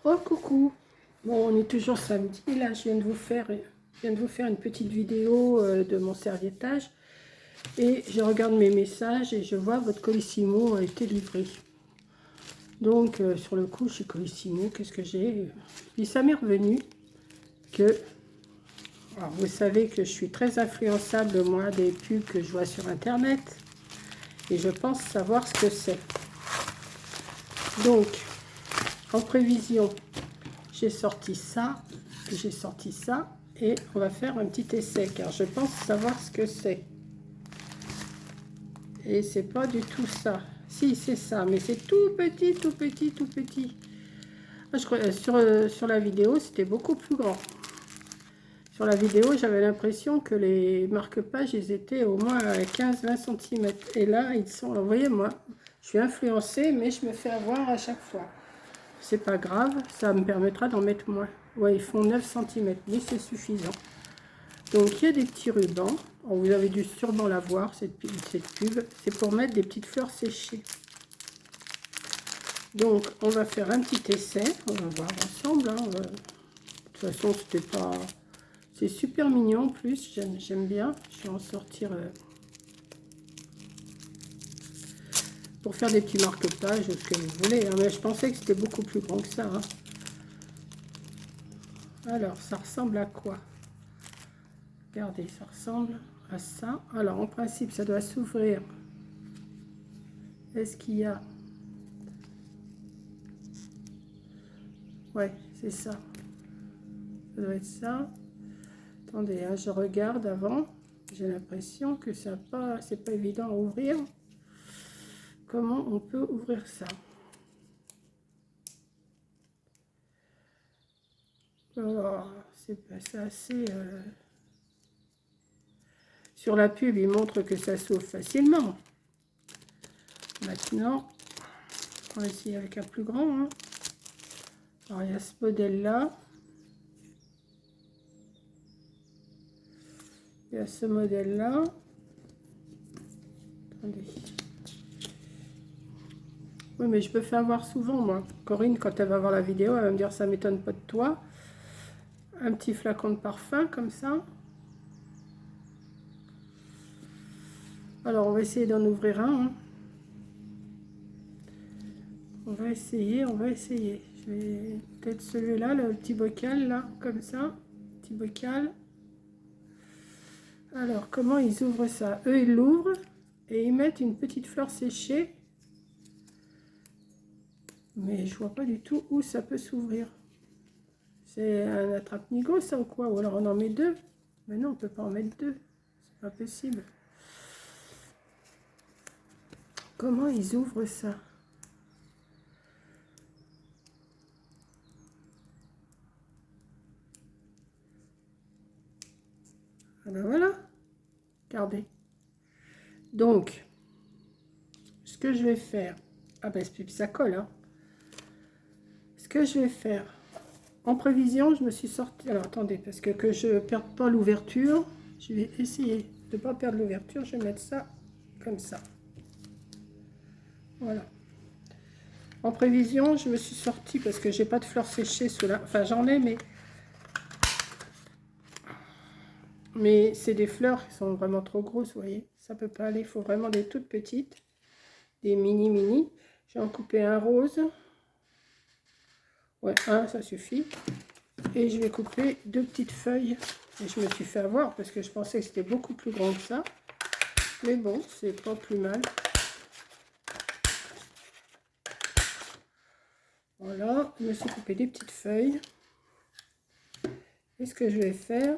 Oh coucou. Bon, on est toujours samedi. Là, je viens de vous faire une petite vidéo de mon serviettage. Et je regarde mes messages et je vois votre Colissimo a été livré. Donc, sur le coup, je suis Colissimo. Qu'est-ce que j'ai? Puis ça m'est revenu que... Alors, vous savez que je suis très influençable, moi, des pubs que je vois sur Internet. Et je pense savoir ce que c'est. Donc, en prévision, j'ai sorti ça, et on va faire un petit essai, car je pense savoir ce que c'est. Et c'est pas du tout ça. Si, c'est ça, mais c'est tout petit, tout petit, tout petit. Je crois, sur la vidéo, c'était beaucoup plus grand. Sur la vidéo, j'avais l'impression que les marque-pages, ils étaient au moins à 15-20 cm. Et là, ils sont... Vous voyez, moi, je suis influencée, mais je me fais avoir à chaque fois. C'est pas grave, ça me permettra d'en mettre moins. Ouais, ils font 9 cm, mais c'est suffisant. Donc, il y a des petits rubans. Vous avez dû sûrement la voir, cette pub. C'est pour mettre des petites fleurs séchées. Donc, on va faire un petit essai. On va voir ensemble. Hein. De toute façon, c'était pas... C'est super mignon en plus. J'aime bien. Je vais en sortir... pour faire des petits marque-pages, ce que vous voulez. Hein. Mais je pensais que c'était beaucoup plus grand que ça. Hein. Alors, ça ressemble à quoi? Regardez, ça ressemble à ça. Alors, en principe, ça doit s'ouvrir. Est-ce qu'il y a... Ouais, c'est ça. Ça doit être ça. Attendez, hein, je regarde avant. J'ai l'impression que ça pas, c'est pas évident à ouvrir. Comment on peut ouvrir ça? Oh, c'est assez... Sur la pub, il montre que ça s'ouvre facilement. Maintenant, on va essayer avec un plus grand. Hein. Alors, il y a ce modèle-là. Il y a ce modèle-là. Attendez. Oui, mais je peux faire voir souvent, moi. Corinne, quand elle va voir la vidéo, elle va me dire, ça m'étonne pas de toi. Un petit flacon de parfum, comme ça. Alors, on va essayer d'en ouvrir un. Hein. On va essayer. Je vais peut-être celui-là, le petit bocal, là, comme ça. Petit bocal. Alors, comment ils ouvrent ça? Eux, ils l'ouvrent et ils mettent une petite fleur séchée. Mais je vois pas du tout où ça peut s'ouvrir. C'est un attrape-nigo, ça, ou quoi? Ou alors on en met deux? Mais non, on peut pas en mettre deux. C'est pas possible. Comment ils ouvrent ça? Ah ben voilà. Regardez. Donc, ce que je vais faire... Ah ben, ça colle, hein. Ce que je vais faire... En prévision, je me suis sorti... Alors, attendez, parce que je ne perde pas l'ouverture. Je vais essayer de ne pas perdre l'ouverture. Je vais mettre ça comme ça. Voilà. En prévision, je me suis sortie parce que j'ai pas de fleurs séchées sous la... Enfin, j'en ai, mais c'est des fleurs qui sont vraiment trop grosses, vous voyez. Ça peut pas aller, il faut vraiment des toutes petites. Des mini. Je vais en couper un rose. Ouais, un, ça suffit. Et je vais couper deux petites feuilles. Et je me suis fait avoir parce que je pensais que c'était beaucoup plus grand que ça. Mais bon, c'est pas plus mal. Voilà, je me suis coupé des petites feuilles. Et ce que je vais faire...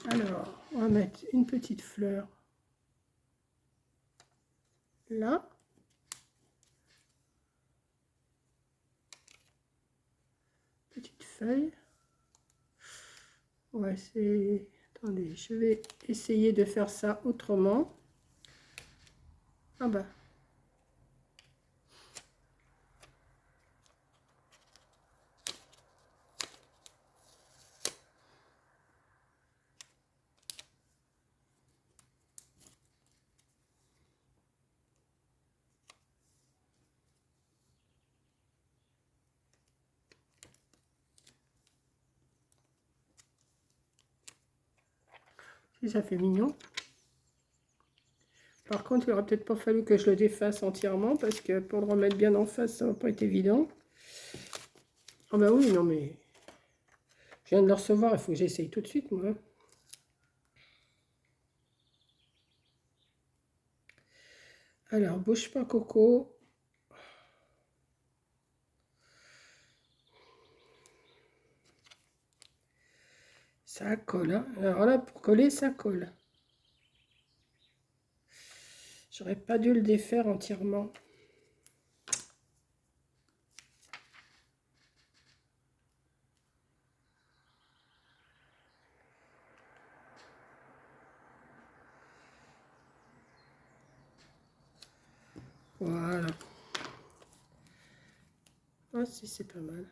Alors, on va mettre une petite fleur là. Petite feuille. Ouais, c'est... Attendez, je vais essayer de faire ça autrement. Ah bah. Si ça fait mignon. Par contre, il aurait peut-être pas fallu que je le défasse entièrement parce que pour le remettre bien en face, ça va pas être évident. Ah bah oui, non mais je viens de le recevoir, il faut que j'essaye tout de suite, moi. Alors, bouge pas, Coco. Ça colle, hein. Alors là, pour coller, ça colle. J'aurais pas dû le défaire entièrement. Voilà. Ah si, c'est pas mal.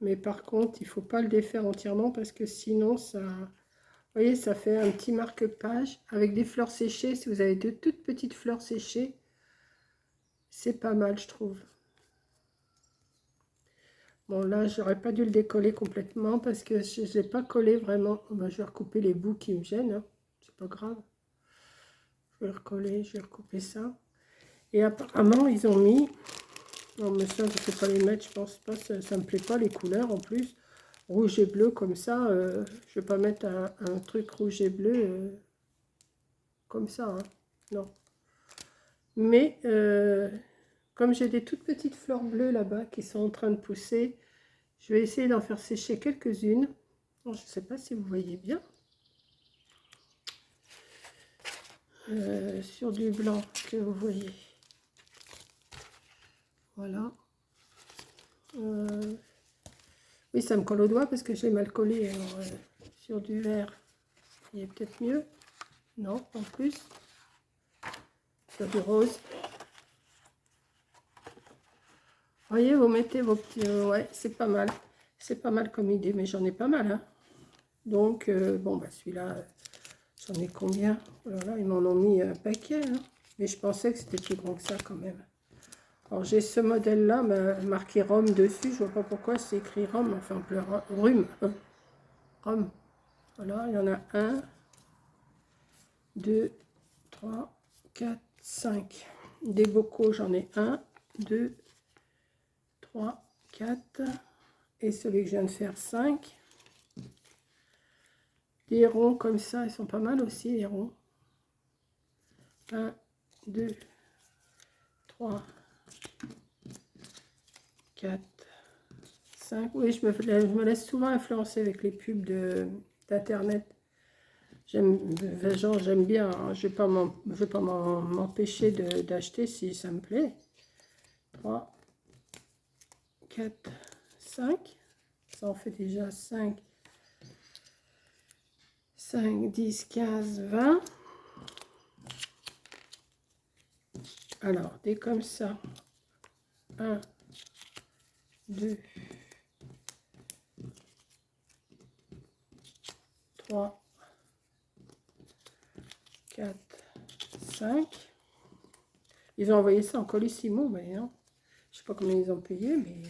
Mais par contre, il faut pas le défaire entièrement parce que sinon, ça... Vous voyez, ça fait un petit marque-page avec des fleurs séchées. Si vous avez de toutes petites fleurs séchées, c'est pas mal, je trouve. Bon, là, j'aurais pas dû le décoller complètement parce que je ne l'ai pas collé vraiment. Ben, je vais recouper les bouts qui me gênent, hein. C'est pas grave. Je vais recoller, je vais recouper ça. Et apparemment, ils ont mis... Non, mais ça, je ne sais pas les mettre, je pense pas. Ça me plaît pas, les couleurs, en plus. Rouge et bleu, comme ça. Je vais pas mettre un truc rouge et bleu comme ça, hein. Non. Mais, comme j'ai des toutes petites fleurs bleues là-bas qui sont en train de pousser, je vais essayer d'en faire sécher quelques-unes. Je ne sais pas si vous voyez bien. Sur du blanc que vous voyez. Voilà. Oui, ça me colle au doigt parce que j'ai mal collé. Alors, sur du vert, il est peut-être mieux. Non, en plus. Sur du rose. Voyez, vous mettez vos petits... ouais, c'est pas mal. C'est pas mal comme idée, mais j'en ai pas mal, hein. Donc, bon, bah celui-là, j'en ai combien? Voilà, ils m'en ont mis un paquet, hein. Mais je pensais que c'était plus grand que ça quand même. Alors, j'ai ce modèle-là, marqué Rome dessus. Je vois pas pourquoi c'est écrit Rome, enfin, rhume. Rome. Voilà, il y en a 1, 2, 3, 4, 5. Des bocaux, j'en ai 1, 2, 3, 4. Et celui que je viens de faire, 5. Des ronds comme ça, ils sont pas mal aussi, les ronds. 1, 2, 3, 4, 5. Oui, je me laisse souvent influencer avec les pubs d'internet. J'aime bien, hein. Je ne vais pas m'empêcher d'acheter si ça me plaît. 3, 4, 5. Ça en fait déjà 5. 5, 10, 15, 20. Alors, des comme ça. 1, 2, 3, 4, 5. Ils ont envoyé ça en colissimo, mais non. Je sais pas combien ils ont payé, mais... Je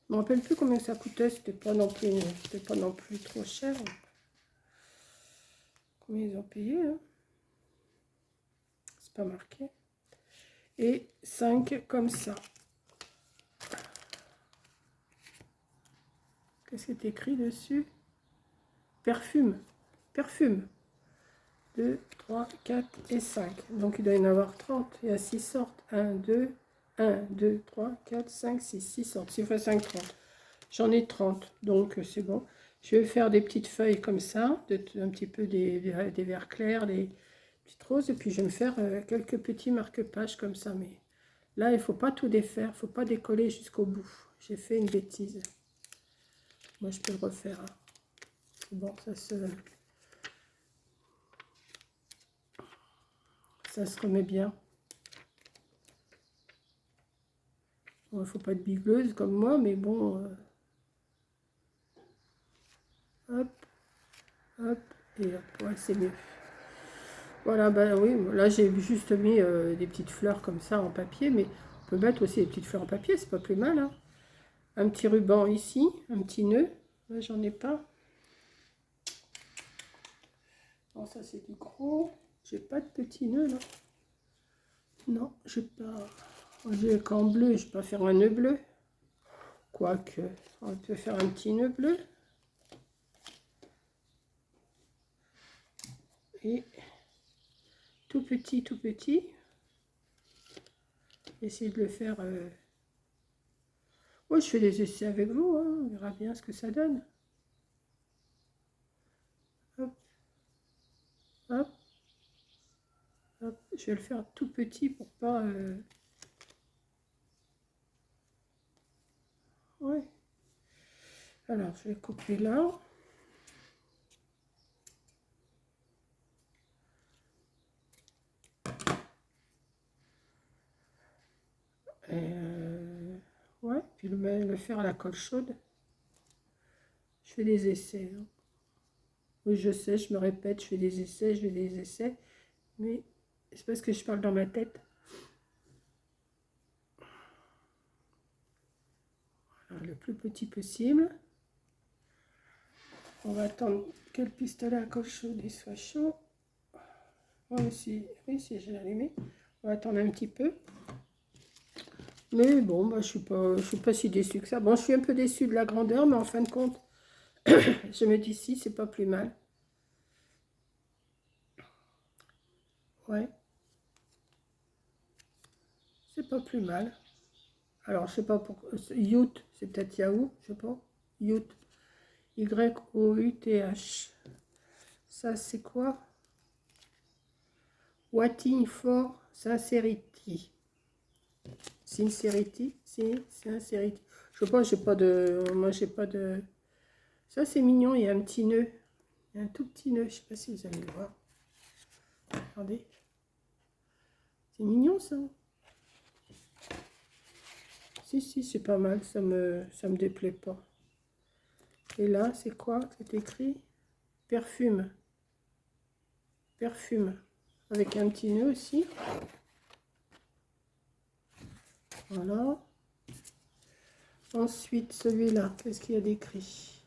ne me rappelle plus combien ça coûtait. C'était pas non plus trop cher. Combien ils ont payé, hein? C'est pas marqué. Et 5 comme ça. Qu'est-ce qui est écrit dessus? Perfume. Perfume. 2, 3, 4 et 5. Donc il doit y en avoir 30. Il y a 6 sortes. 1, 2, 3, 4, 5, 6. 6 sortes. 6 fois 5, 30. J'en ai 30. Donc c'est bon. Je vais faire des petites feuilles comme ça. Un petit peu des verts clairs, des petites roses. Et puis je vais me faire quelques petits marque-pages comme ça. Mais là, il ne faut pas tout défaire. Il ne faut pas décoller jusqu'au bout. J'ai fait une bêtise. Moi, je peux le refaire, hein. Bon, ça se remet bien. Bon, il ne faut pas être bigleuse comme moi, mais bon. Hop, hop, et hop, ouais, c'est mieux. Voilà, ben oui, là j'ai juste mis des petites fleurs comme ça en papier, mais on peut mettre aussi des petites fleurs en papier, c'est pas plus mal, hein. Un petit ruban ici, un petit nœud, là j'en ai pas. Bon, ça c'est du gros. J'ai pas de petits nœuds là. Non, j'ai pas. J'ai qu'en bleu, je peux pas faire un nœud bleu. Quoique, on peut faire un petit nœud bleu. Et tout petit, tout petit. Essayez de le faire. Oui, je fais des essais avec vous, hein. On verra bien ce que ça donne. Hop, hop, hop. Je vais le faire tout petit pour pas. Ouais. Alors, je vais couper là. Ouais, puis le faire à la colle chaude. Je fais des essais. Hein. Oui, je sais, je me répète, je fais des essais, je fais des essais. Mais c'est parce que je parle dans ma tête. Alors, le plus petit possible. On va attendre que le pistolet à colle chaude soit chaud. Oui, si j'ai allumé. On va attendre un petit peu. Mais bon, bah, je suis pas si déçue que ça. Bon, je suis un peu déçue de la grandeur, mais en fin de compte, je me dis si, c'est pas plus mal. Ouais. C'est pas plus mal. Alors, je sais pas pourquoi. Youth, c'est peut-être Yahoo, je sais pas. Youth. Y-O-U-T-H. Ça, c'est quoi? Waiting for Sincerity. Sincerity, Sincerity. Je sais pas, j'ai pas de. Moi, j'ai pas de. Ça, c'est mignon, il y a un petit nœud. Il y a un tout petit nœud, je sais pas si vous allez le voir. Regardez. C'est mignon, ça. Si, c'est pas mal, ça me déplaît pas. Et là, c'est quoi? C'est écrit perfume. Perfume. Avec un petit nœud aussi. Voilà. Ensuite, celui-là, qu'est-ce qu'il y a d'écrit?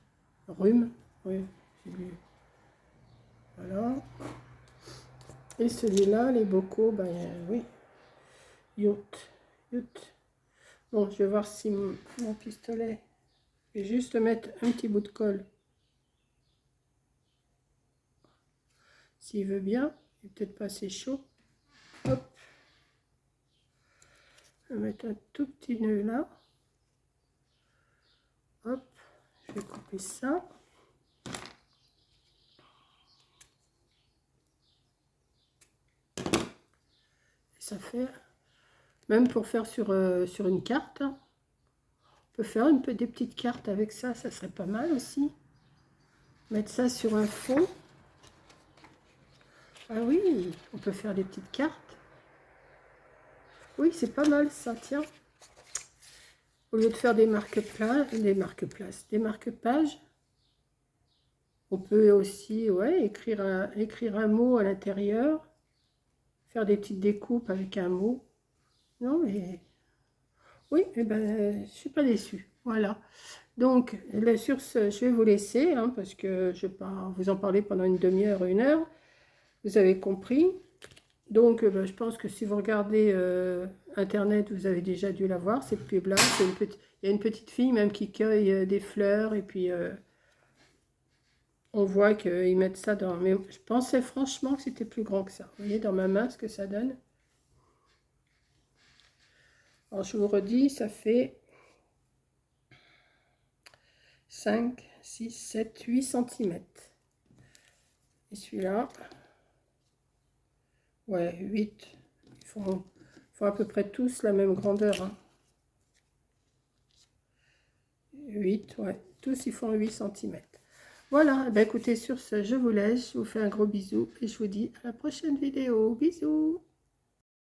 Rhume. Oui, j'ai lu. Voilà. Et celui-là, les bocaux, ben oui. Yacht. Yacht. Bon, je vais voir si mon pistolet. Je vais juste mettre un petit bout de colle. S'il veut bien. Il n'est peut-être pas assez chaud. Hop. Je vais mettre un tout petit nœud là. Hop. Je vais couper ça. Et ça fait, même pour faire sur une carte, hein, on peut faire des petites cartes avec ça, ça serait pas mal aussi. Mettre ça sur un fond. Ah oui, on peut faire des petites cartes. Oui, c'est pas mal ça, tiens. Au lieu de faire des marque-pages, on peut aussi écrire un mot à l'intérieur, faire des petites découpes avec un mot. Non, mais oui, eh ben, je suis pas déçue. Voilà. Donc, là, sur ce, je vais vous laisser, hein, parce que je ne vais pas vous en parler pendant une demi-heure, une heure. Vous avez compris. Donc, ben, je pense que si vous regardez Internet, vous avez déjà dû la voir, cette pub-là. Il y a une petite fille même qui cueille des fleurs, et puis on voit qu'ils mettent ça dans... Mais je pensais franchement que c'était plus grand que ça. Vous voyez dans ma main ce que ça donne. Alors, je vous redis, ça fait 5, 6, 7, 8 cm. Et celui-là, ouais, 8. Ils font à peu près tous la même grandeur. Hein. 8, ouais. Tous, ils font 8 cm. Voilà, ben écoutez, sur ce, je vous laisse. Je vous fais un gros bisou et je vous dis à la prochaine vidéo. Bisous!